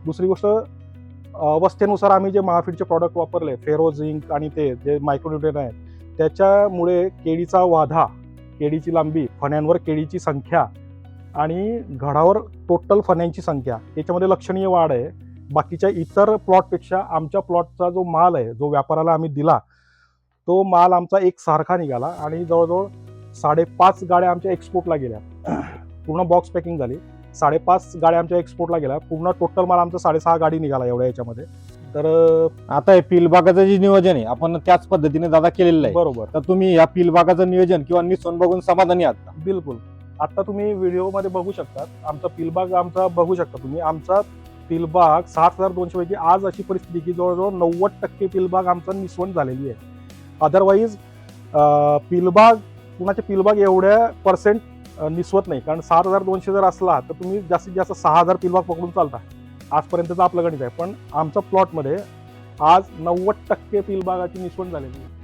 दुसरी गोष्ट अवस्थेनुसार आम्ही जे महाफीडचे प्रॉडक्ट वापरले, फेरो झिंक आणि ते जे मायक्रोन्यूट्रिएंट आहेत, त्याच्यामुळे केळीचा वाधा, केळीची लांबी, फण्यांवर केळीची संख्या आणि घडावर टोटल फण्यांची संख्या याच्यामध्ये लक्षणीय वाढ आहे. बाकीच्या इतर प्लॉटपेक्षा आमच्या प्लॉटचा जो माल आहे, जो व्यापाराला आम्ही दिला, तो माल आमचा एकसारखा निघाला आणि जवळजवळ 5.5 गाड्या आमच्या एक्सपोर्टला गेल्या. पूर्ण बॉक्स पॅकिंग झाली. 5.5 गाड्या आमच्या एक्सपोर्टला गेल्या. पूर्ण टोटल माल आमचा 6.5 गाडी निघाला एवढ्या याच्यामध्ये. तर आता हे फील्डबागाचं जे नियोजन आहे आपण त्याच पद्धतीने दादा केलेलं आहे. बरोबर. तर तुम्ही या फील्डबागाचं नियोजन किंवा निसवून बघून समाधानी आहात का? बिलकुल. आता तुम्ही व्हिडिओमध्ये बघू शकता, आमचा फील्डबाग बघू शकता तुम्ही. आमचा फील्डबाग 7,200 पैकी आज अशी परिस्थिती की जवळजवळ 90% फील्डबाग आमचा निसवण झालेली आहे. अदरवाईज फील्डबाग, कुणाचे फील्डबाग एवढ्या पर्सेंट निसवत नाही. कारण 7,200 जर असला तर तुम्ही जास्तीत जास्त 6,000 फील्डबाग पकडून चालता. आजपर्यंतचं आपलं गणित आहे. पण आमच्या प्लॉटमध्ये आज 90% फील्डबागाची निसवण झालेली आहे.